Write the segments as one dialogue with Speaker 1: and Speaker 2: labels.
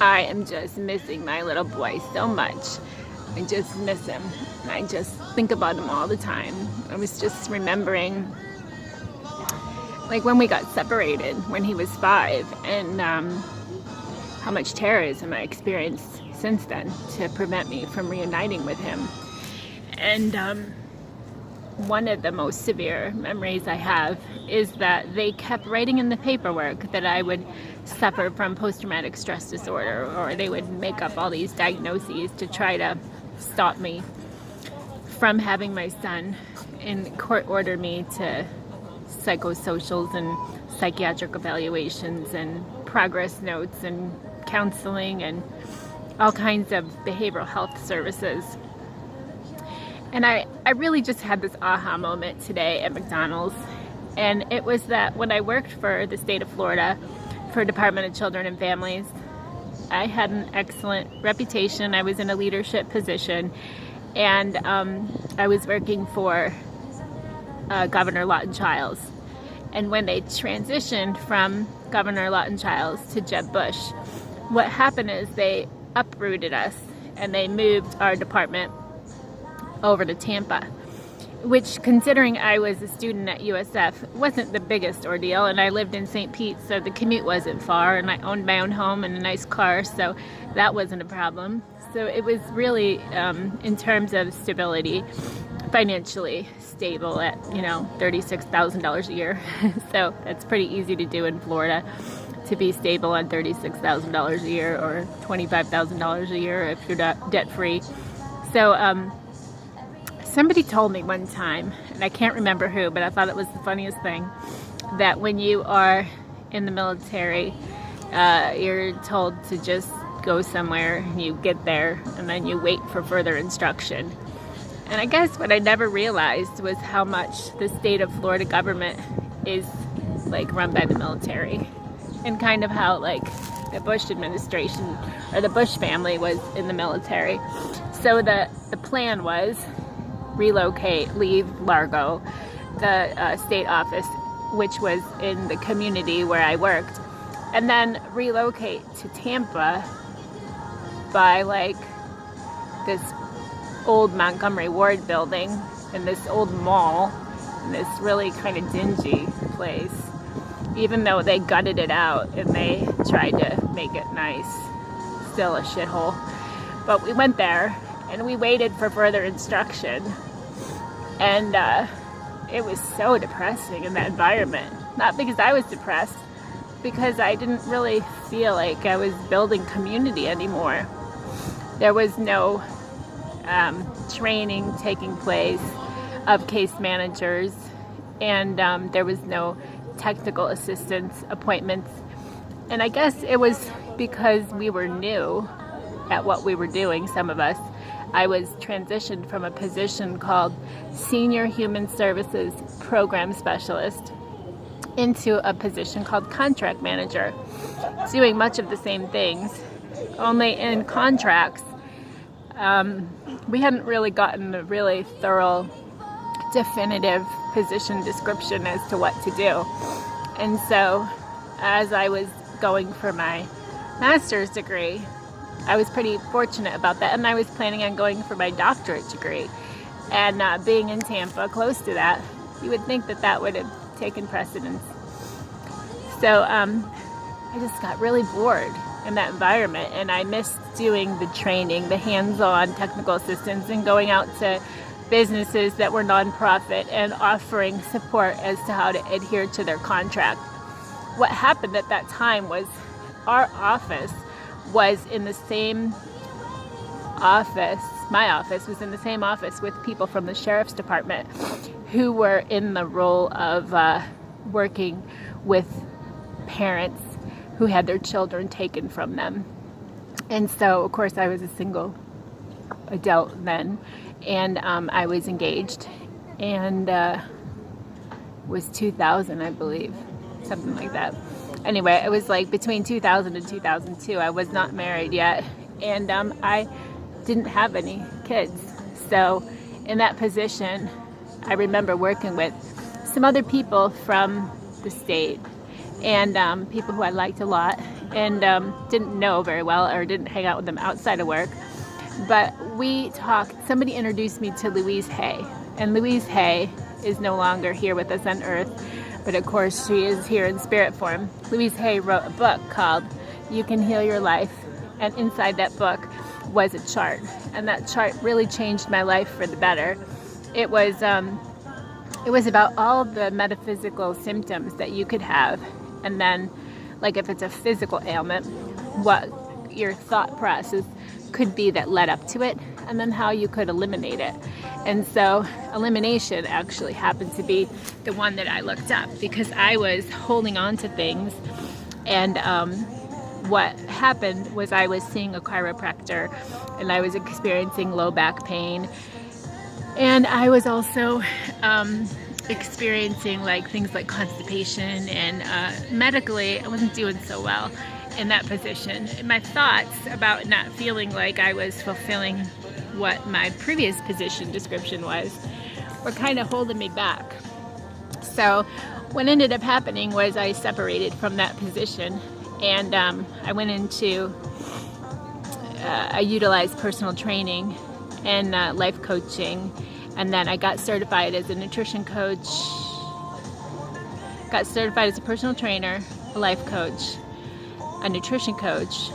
Speaker 1: I am just missing my little boy so much. I just miss him. I just think about him all the time. I was just remembering, like, when we got separated when he was 5, and how much terrorism I experienced since then to prevent me from reuniting with him. And one of the most severe memories I have is that they kept writing in the paperwork that I would suffer from post-traumatic stress disorder, or they would make up all these diagnoses to try to stop me from having my son, and court order me to psychosocials and psychiatric evaluations and progress notes and counseling and all kinds of behavioral health services. And I really just had this aha moment today at McDonald's. And it was that when I worked for the state of Florida, for Department of Children and Families, I had an excellent reputation. I was in a leadership position, and I was working for Governor Lawton Chiles. And when they transitioned from Governor Lawton Chiles to Jeb Bush, what happened is they uprooted us and they moved our department over to Tampa, which, considering I was a student at USF, wasn't the biggest ordeal. And I lived in St. Pete, so the commute wasn't far, and I owned my own home and a nice car, so that wasn't a problem. So it was really, in terms of stability, financially stable at, $36,000 a year. So that's pretty easy to do in Florida, to be stable on $36,000 a year or $25,000 a year if you're debt-free. So somebody told me one time, and I can't remember who, but I thought it was the funniest thing, that when you are in the military, you're told to just go somewhere, and you get there, and then you wait for further instruction. And I guess what I never realized was how much the state of Florida government is run by the military, and kind of how the Bush administration or the Bush family was in the military. So the plan was relocate, leave Largo, the state office, which was in the community where I worked, and then relocate to Tampa by this old Montgomery Ward building and this old mall and this really kind of dingy place, even though they gutted it out and they tried to make it nice. Still a shithole. But we went there and we waited for further instruction, and it was so depressing in that environment. Not because I was depressed, because I didn't really feel like I was building community anymore. There was no training taking place of case managers, and there was no technical assistance appointments. And I guess it was because we were new at what we were doing, some of us. I was transitioned from a position called Senior Human Services Program Specialist into a position called Contract Manager, doing much of the same things, only in contracts. We hadn't really gotten a really thorough, definitive position description as to what to do. And so, as I was going for my master's degree, I was pretty fortunate about that, and I was planning on going for my doctorate degree. And being in Tampa, close to that, you would think that that would have taken precedence. So I just got really bored in that environment, and I missed doing the training, the hands-on technical assistance, and going out to businesses that were nonprofit and offering support as to how to adhere to their contract. What happened at that time was our office was in the same office, my office was in the same office with people from the sheriff's department who were in the role of working with parents who had their children taken from them. And so, of course, I was a single adult then, and I was engaged, and was 2000, I believe, something like that. Anyway, it was between 2000 and 2002. I was not married yet, and I didn't have any kids. So in that position, I remember working with some other people from the state, and people who I liked a lot, and didn't know very well or didn't hang out with them outside of work. But we talked, somebody introduced me to Louise Hay. And Louise Hay is no longer here with us on earth, but of course she is here in spirit form. Louise Hay wrote a book called You Can Heal Your Life. And inside that book was a chart. And that chart really changed my life for the better. It was about all the metaphysical symptoms that you could have. And then, like if it's a physical ailment, what your thought process could be that led up to it, and then how you could eliminate it. And so elimination actually happened to be the one that I looked up, because I was holding on to things, and what happened was I was seeing a chiropractor, and I was experiencing low back pain, and I was also experiencing like things like constipation, and medically I wasn't doing so well in that position. And my thoughts about not feeling like I was fulfilling what my previous position description was were kind of holding me back. So what ended up happening was I separated from that position, and I went into I utilized personal training and life coaching, and then I got certified as a nutrition coach, got certified as a personal trainer, a life coach, a nutrition coach,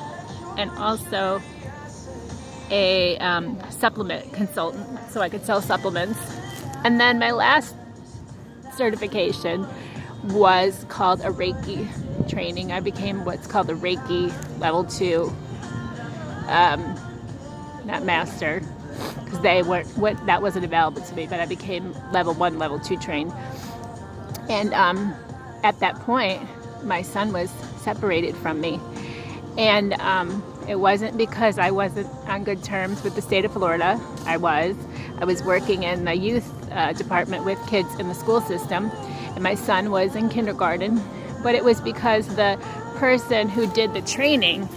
Speaker 1: and also a supplement consultant, so I could sell supplements. And then my last certification was called a Reiki training. I became what's called a Reiki level 2, not master, because that wasn't available to me, but I became level 1, level 2 trained. And at that point, my son was separated from me, and it wasn't because I wasn't on good terms with the state of Florida. I was working in the youth department with kids in the school system, and my son was in kindergarten, but it was because the person who did the training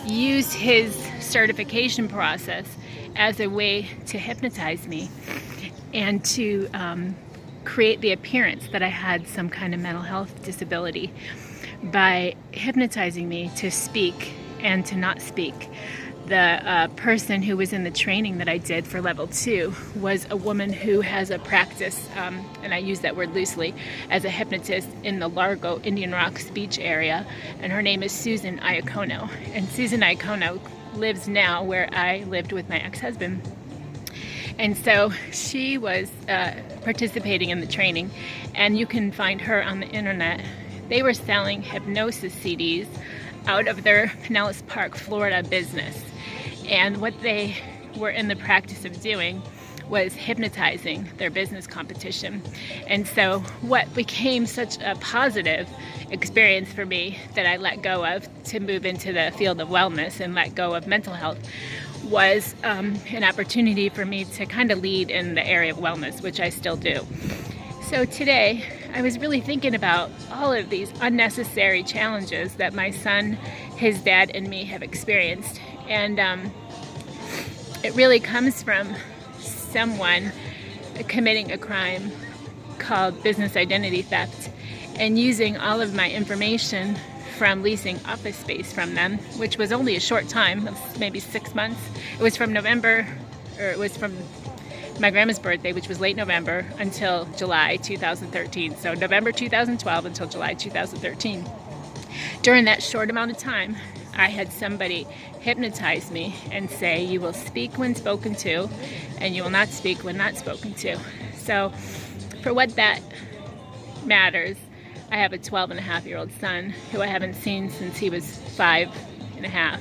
Speaker 1: used his certification process as a way to hypnotize me and to create the appearance that I had some kind of mental health disability by hypnotizing me to speak and to not speak. The person who was in the training that I did for level 2 was a woman who has a practice, and I use that word loosely, as a hypnotist in the Largo, Indian Rocks Beach area, and her name is Susan Iacono. And Susan Iacono lives now where I lived with my ex-husband. And so she was participating in the training, and you can find her on the internet. They were selling hypnosis CDs out of their Pinellas Park, Florida business. And what they were in the practice of doing was hypnotizing their business competition. And so what became such a positive experience for me that I let go of to move into the field of wellness and let go of mental health was an opportunity for me to kind of lead in the area of wellness, which I still do. So today, I was really thinking about all of these unnecessary challenges that my son, his dad, and me have experienced. And it really comes from someone committing a crime called business identity theft and using all of my information from leasing office space from them, which was only a short time, maybe 6 months. It was from November, or it was from my grandma's birthday, which was late November, until July 2013. So November 2012 until July 2013. During that short amount of time, I had somebody hypnotize me and say, you will speak when spoken to, and you will not speak when not spoken to. So for what that matters, I have a 12-and-a-half-year-old son who I haven't seen since he was 5.5,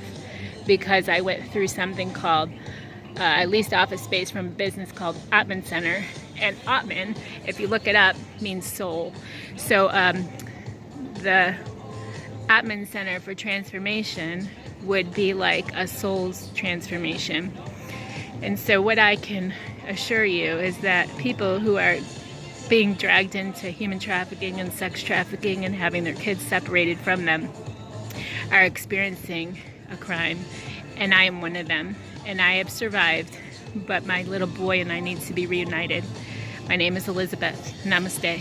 Speaker 1: because I went through something called I leased office space from a business called Atman Center. And Atman, if you look it up, means soul. So the Atman Center for Transformation would be like a soul's transformation. And so what I can assure you is that people who are being dragged into human trafficking and sex trafficking and having their kids separated from them are experiencing a crime. And I am one of them. And I have survived, but my little boy and I need to be reunited. My name is Elizabeth. Namaste.